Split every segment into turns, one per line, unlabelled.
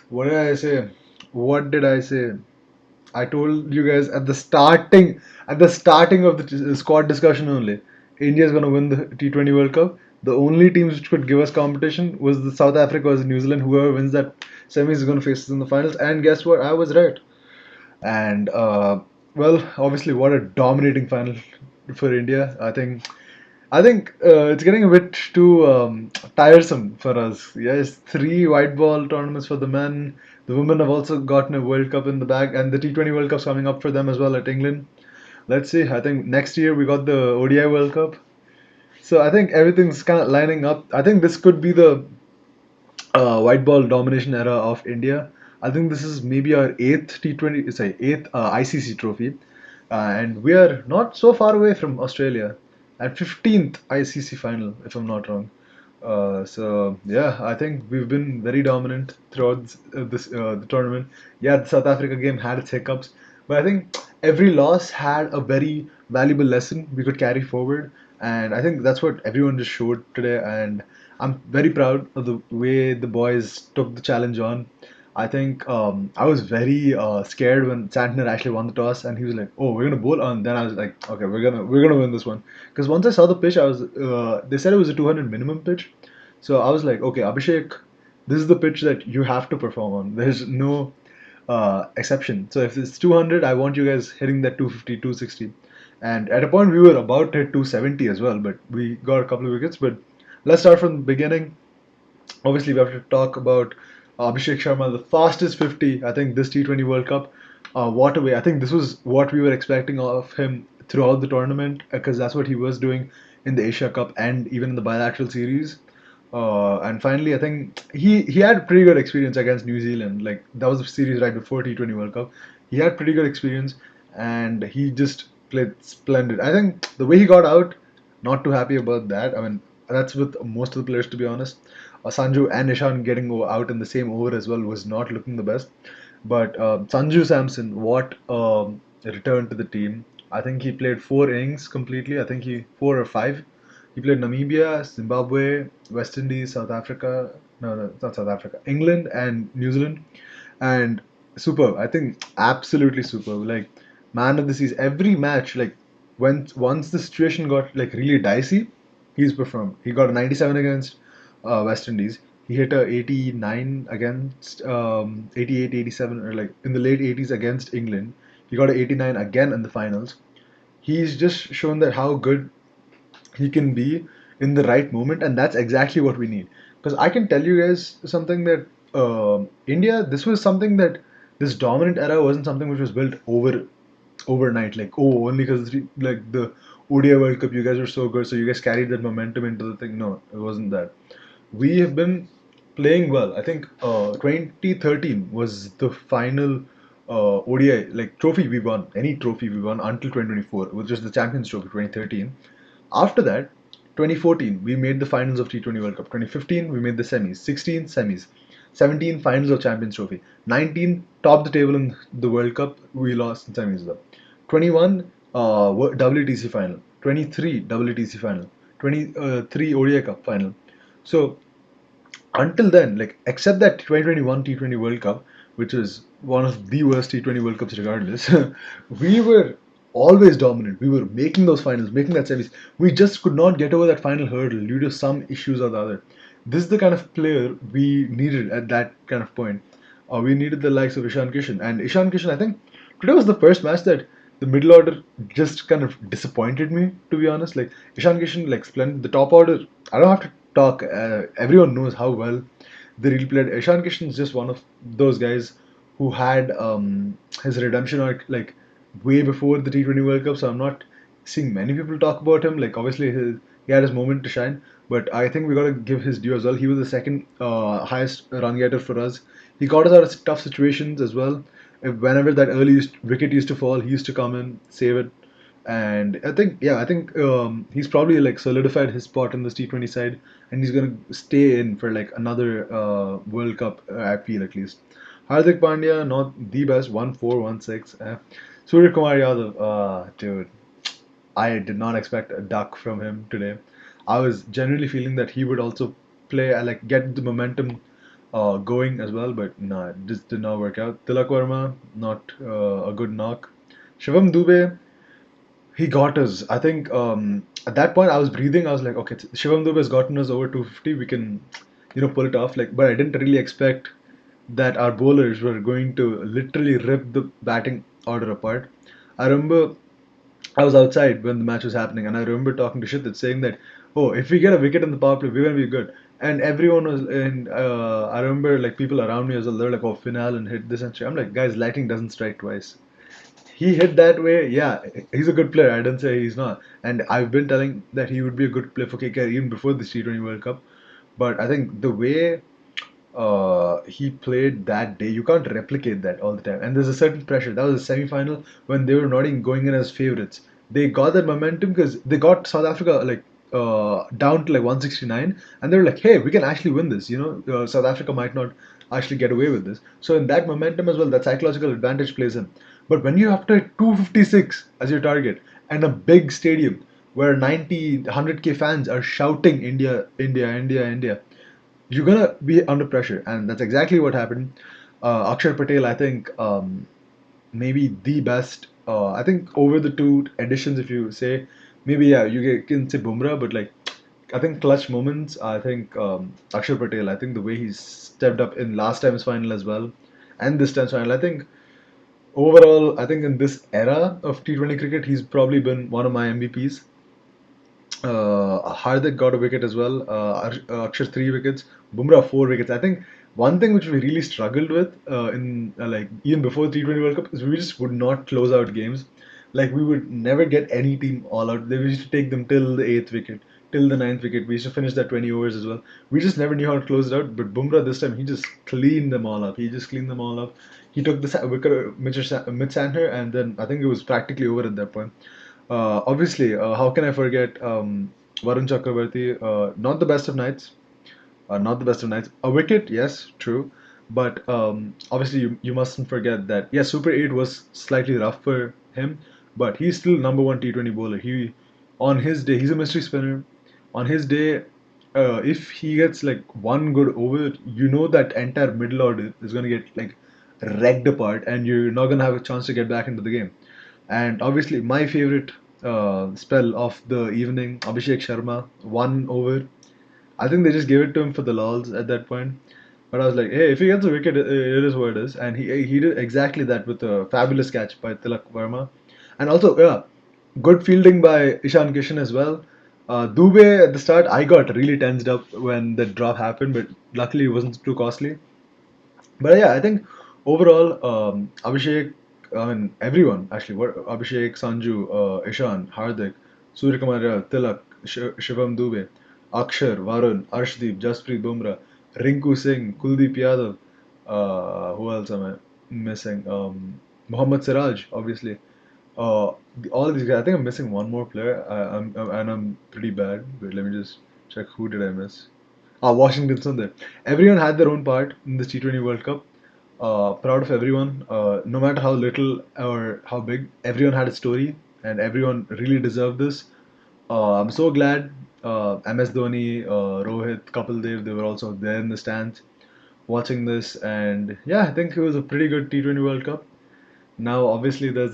What did I say? What did I say? I told you guys at the starting of the squad discussion only. India's gonna win the T20 World Cup. The only teams which could give us competition was the South Africa versus New Zealand. Whoever wins that semis is gonna face us in the finals. And guess what? I was right. And well, obviously, what a dominating final for India. I think it's getting a bit too tiresome for us. Yes, three white ball tournaments for the men. The women have also gotten a World Cup in the bag, and the T20 World Cup's coming up for them as well at England. Let's see. I think next year we got the ODI World Cup. So I think everything's kind of lining up. I think this could be the white ball domination era of India. I think this is maybe our eighth T20, sorry, eighth ICC trophy, and we are not so far away from Australia at 15th ICC final, if I'm not wrong. So yeah, I think we've been very dominant throughout the tournament. Yeah, the South Africa game had its hiccups, but I think every loss had a very valuable lesson we could carry forward, and I think that's what everyone just showed today. And I'm very proud of the way the boys took the challenge on. I think I was very scared when Santner actually won the toss, and he was like, "Oh, we're gonna bowl on." Then I was like, "Okay, we're gonna win this one." Because once I saw the pitch, I was they said it was a 200 minimum pitch, so I was like, "Okay, Abhishek, this is the pitch that you have to perform on. There's no exception. So if it's 200, I want you guys hitting that 250, 260." And at a point, we were about to hit 270 as well, but we got a couple of wickets. But let's start from the beginning. Obviously, we have to talk about Abhishek Sharma, the fastest 50, I think, this T20 World Cup. What a way. I think this was what we were expecting of him throughout the tournament because that's what he was doing in the Asia Cup and even in the bilateral series. And finally, I think he had pretty good experience against New Zealand. Like that was the series right before T20 World Cup. He had pretty good experience, and he just played splendid. I think the way he got out, not too happy about that. I mean, that's with most of the players, to be honest. Sanju and Ishan getting out in the same over as well was not looking the best. But Sanju Samson, what return to the team. I think he played four innings completely. I think he four or five. He played Namibia, Zimbabwe, West Indies, South Africa. No, it's not South Africa. England and New Zealand, and superb. I think absolutely superb. Like man of the season. Every match, like when once the situation got like really dicey, he's performed. He got a 97 against West Indies. He hit a 89 against 88, 87, or like in the late 80s against England. He got a 89 again in the finals. He's just shown that how good he can be in the right moment, and that's exactly what we need. Because I can tell you guys something that India, this was something that this dominant era wasn't something which was built overnight. Like only because like the ODI World Cup, you guys were so good, so you guys carried that momentum into the thing. No, it wasn't that. We have been playing well. I think 2013 was the final ODI like trophy we won. Any trophy we won until 2024, which was the Champions Trophy 2013. After that, 2014 we made the finals of T20 World Cup. 2015 we made the semis. 16 semis. 17 finals of Champions Trophy. 19 topped the table in the World Cup. We lost in semis though. 21 WTC final. 23 WTC final. 23 ODI Cup final. So until then, like except that 2021 T20 World Cup, which is one of the worst T20 World Cups regardless, we were always dominant. We were making those finals, making that semis. We just could not get over that final hurdle due to some issues or the other. This is the kind of player we needed at that kind of point. We needed the likes of Ishan Kishan. And Ishan Kishan, I think today was the first match that the middle order just kind of disappointed me, to be honest. Like Ishan Kishan, like splendid. The top order, I don't have to talk. Everyone knows how well they really played. Ishan Kishan is just one of those guys who had his redemption arc like way before the T20 World Cup. So I'm not seeing many people talk about him. Like obviously he had his moment to shine, but I think we got to give his due as well. He was the second highest run getter for us. He got us out of tough situations as well. Whenever that early wicket used to fall, he used to come in, save it. And I think he's probably like solidified his spot in this T20 side, and he's gonna stay in for like another World Cup. I feel at least. Hardik Pandya, not the best, 1-4, 1-6. Surya Kumar Yadav, dude, I did not expect a duck from him today. I was generally feeling that he would also play, like get the momentum going as well, but nah, it just did not work out. Tilak Verma, not a good knock. Shivam Dubey, he got us. I think at that point I was breathing. I was like, okay, Shivam Dubey has gotten us over 250. We can, pull it off. Like, but I didn't really expect that our bowlers were going to literally rip the batting order apart. I remember I was outside when the match was happening, and I remember talking to Shittit saying that, oh, if we get a wicket in the power play, we're gonna be good. And everyone was in. I remember like people around me as well. They're like, oh, Final and hit this and shit. I'm like, guys, lightning doesn't strike twice. He hit that way. Yeah, he's a good player. I didn't say he's not. And I've been telling that he would be a good player for KKR even before the T20 World Cup. But I think the way he played that day. You can't replicate that all the time. And there's a certain pressure. That was a semi-final when they were not even going in as favorites. They got that momentum because they got South Africa like down to like 169, and they were like, "Hey, we can actually win this." South Africa might not actually get away with this. So in that momentum as well, that psychological advantage plays in. But when you have to hit 256 as your target and a big stadium where 90, 100K fans are shouting India, India, India, India, you're gonna be under pressure, and that's exactly what happened. Akshar Patel, I think, maybe the best. I think over the two editions, if you say, maybe yeah, can say Bumrah, but like, I think clutch moments. I think Akshar Patel. I think the way he's stepped up in last time's final as well, and this time's final. I think overall, I think in this era of T20 cricket, he's probably been one of my MVPs. Hardik got a wicket as well. Akshar 3 wickets. Bumrah 4 wickets. I think one thing which we really struggled with in like even before the T20 World Cup is we just would not close out games. Like we would never get any team all out. They used to take them till the eighth wicket, till the ninth wicket. We used to finish that 20 overs as well. We just never knew how to close it out. But Bumrah this time he just cleaned them all up. He just cleaned them all up. He took the wicket mid center, and then I think it was practically over at that point. Obviously, how can I forget Varun Chakravarti? Not the best of nights. Not the best of nights. A wicket, yes, true. But obviously, you mustn't forget that, yes, Super 8 was slightly rough for him, but he's still number one T20 bowler. On his day, he's a mystery spinner. On his day, if he gets like one good over, you know that entire middle order is going to get like wrecked apart, and you're not going to have a chance to get back into the game. And obviously, my favorite spell of the evening, Abhishek Sharma, 1 over. I think they just gave it to him for the lols at that point. But I was like, hey, if he gets a wicket, it is what it is. And he did exactly that with a fabulous catch by Tilak Verma. And also, yeah, good fielding by Ishan Kishan as well. Dubey at the start, I got really tensed up when the drop happened, but luckily it wasn't too costly. But yeah, I think overall, Abhishek, I mean, everyone actually, Abhishek, Sanju, Ishan, Hardik, Suryakumar, Tilak, Shivam Dubey, Akshar, Varun, Arshdeep, Jasprit Bumrah, Rinku Singh, Kuldeep Yadav, who else am I missing? Mohammad Siraj, obviously. All these guys. I think I'm missing one more player. And I'm pretty bad. But let me just check. Who did I miss? Washington Sundar. Everyone had their own part in this T20 World Cup. Proud of everyone. No matter how little or how big, everyone had a story, and everyone really deserved this. I'm so glad MS Dhoni, Rohit, Kapil Dev, they were also there in the stands watching this, and yeah, I think it was a pretty good T20 World Cup. Now, obviously, there's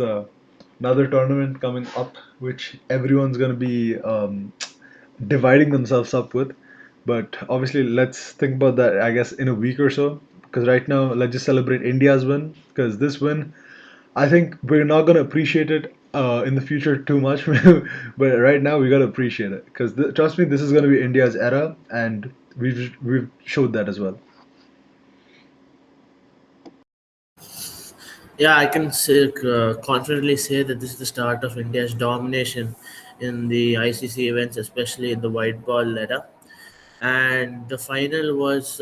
another tournament coming up, which everyone's gonna be dividing themselves up with. But obviously, let's think about that, I guess, in a week or so. Because right now, let's just celebrate India's win. Because this win, I think we're not gonna appreciate it in the future too much. But right now, we gotta appreciate it. Because trust me, this is gonna be India's era, and we've showed that as well.
Yeah, I can confidently say that this is the start of India's domination in the ICC events, especially in the white ball era. And the final was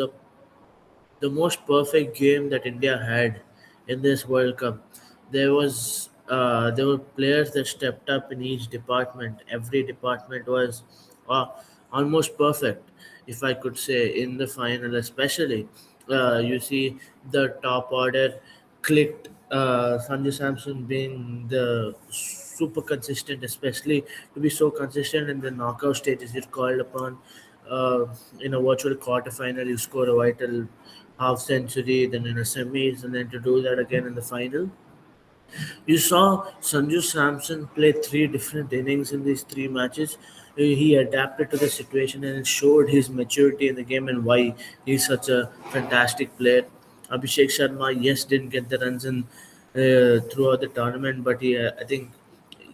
the most perfect game that India had in this World Cup. There were players that stepped up in each department. Every department was uh, almost perfect, if I could say, in the final. Especially, you see the top order clicked. Sanjay Samson being the super consistent, especially to be so consistent in the knockout stages, he's called upon. in a virtual quarterfinal, you score a vital half century, then in a semis, and then to do that again in the final. You saw Sanju Samson play three different innings in these three matches. He adapted to the situation and showed his maturity in the game and why he's such a fantastic player. Abhishek Sharma, yes, didn't get the runs in throughout the tournament, but I think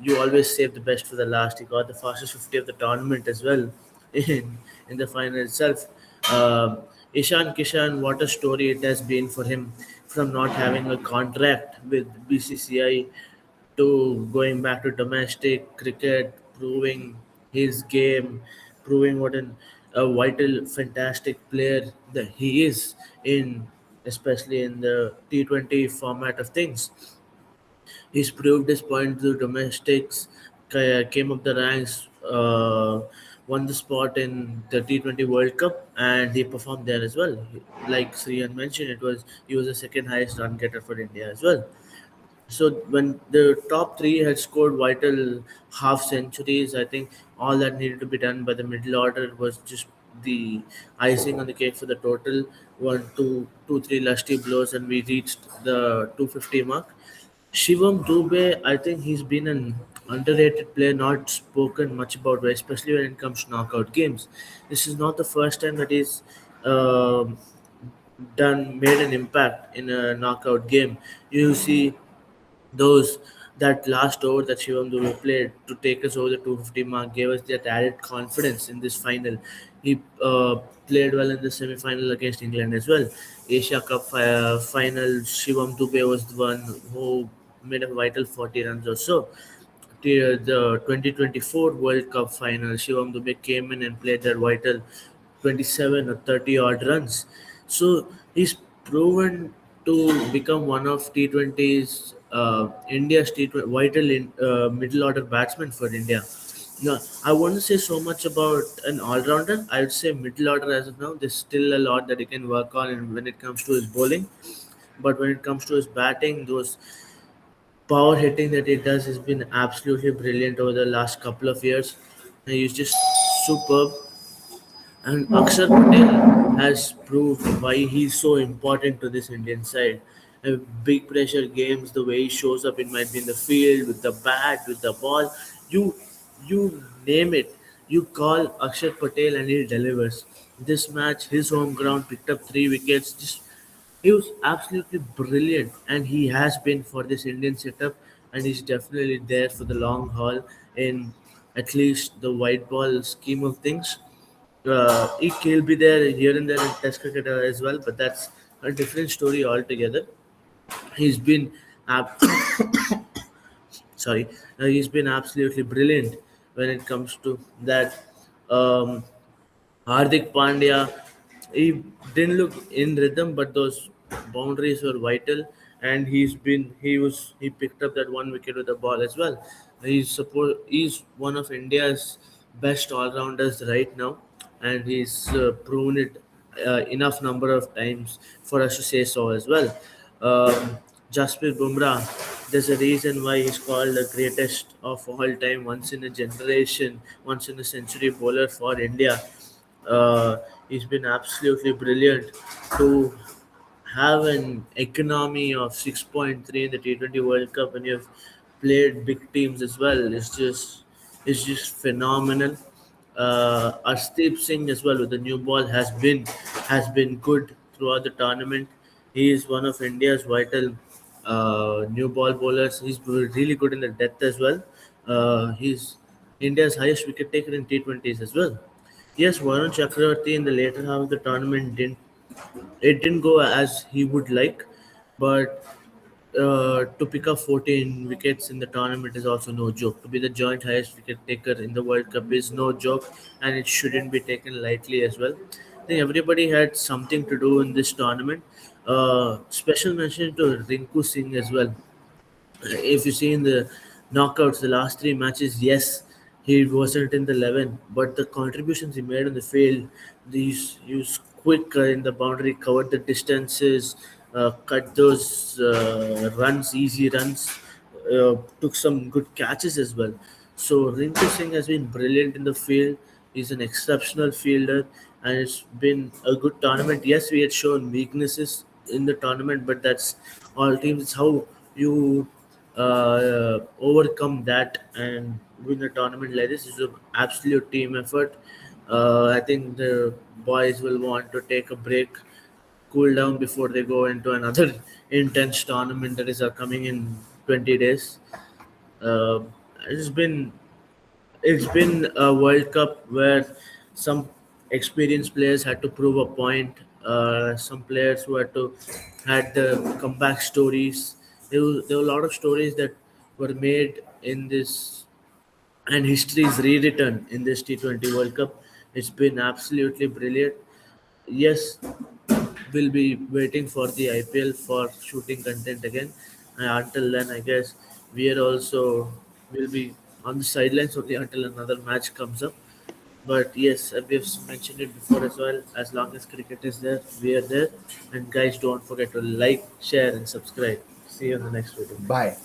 you always save the best for the last. He got the fastest 50 of the tournament as well in the final itself. Um Ishan Kishan, what a story it has been for him from not having a contract with BCCI to going back to domestic cricket, proving his game, proving what a vital, fantastic player that he is in, especially in the T20 format of things. He's proved his point to domestics, came up the ranks, won the spot in the T20 World Cup, and he performed there as well. Like Sriyan mentioned, he was the second highest run getter for India as well. So when the top three had scored vital half centuries, I think all that needed to be done by the middle order was just the icing on the cake for the total three lusty blows, and we reached the 250 mark. Shivam Dubey, I think he's been an underrated player, not spoken much about, especially when it comes to knockout games. This is not the first time that he's um made an impact in a knockout game. You see those that last over that Shivam Dubey played to take us over the 250 mark gave us that added confidence in this final. He played well in the semi-final against England as well. Asia Cup final, Shivam Dubey was the one who made a vital 40 runs or so. The 2024 World Cup final, Shivam Dubey came in and played that vital 27 or 30 odd runs. So he's proven to become one of T20's India's T20 vital middle order batsman for India. No, I wouldn't say so much about an all-rounder. I would say middle order as of now. There's still a lot that he can work on, and when it comes to his bowling, but when it comes to his batting, those power hitting that he does has been absolutely brilliant over the last couple of years. And he's just superb. And Akshar Patel has proved why he's so important to this Indian side. Big pressure games, the way he shows up, it might be in the field, with the bat, with the ball. You you name it. You call Akshar Patel and he delivers. This match, his home ground picked up 3 wickets. Just he was absolutely brilliant, and he has been for this Indian setup, and he's definitely there for the long haul in at least the white ball scheme of things. He'll be there here and there in Test cricket as well, but that's a different story altogether. He's been, ab- sorry, he's been absolutely brilliant when it comes to that. Um, Hardik Pandya, he didn't look in rhythm, but those boundaries were vital, and he picked up that 1 wicket with the ball as well. He's one of India's best all rounders right now, and he's proven it enough number of times for us to say so as well. Jasprit Bumrah, there's a reason why he's called the greatest of all time, once in a generation, once in a century bowler for India. He's been absolutely brilliant to have an economy of 6.3 in the T20 World Cup, and you've played big teams as well. It's just phenomenal. Arshdeep Singh as well with the new ball has been good throughout the tournament. He is one of India's vital new ball bowlers. He's really good in the depth as well. He's India's highest wicket taker in T20s as well. Yes, Varun Chakravarti in the later half of the tournament didn't go as he would like, but to pick up 14 wickets in the tournament is also no joke. To be the joint highest wicket taker in the World Cup is no joke, and it shouldn't be taken lightly as well. I think everybody had something to do in this tournament. Special mention to Rinku Singh as well. If you see in the knockouts, the last three matches, yes, he wasn't in the 11, but the contributions he made on the field, these he was quick in the boundary, covered the distances, cut those runs, easy runs, took some good catches as well. So Rinku Singh has been brilliant in the field. He's an exceptional fielder, and it's been a good tournament. Yes, we had shown weaknesses in the tournament, but that's all teams. It's how you overcome that and win a tournament like this. It's an absolute team effort. I think the boys will want to take a break, cool down before they go into another intense tournament that is coming in 20 days. Uh, it's been it's been a World Cup where some experienced players had to prove a point. Some players who had the comeback stories. There were a lot of stories that were made in this, and history is rewritten in this T20 World Cup. It's been absolutely brilliant. Yes, we'll be waiting for the IPL for shooting content again. And until then, I guess we are also will be on the sidelines only until another match comes up. But yes, we've mentioned it before as well. As long as cricket is there, we are there. And guys, don't forget to like, share, and subscribe. See you in the next video.
Bye.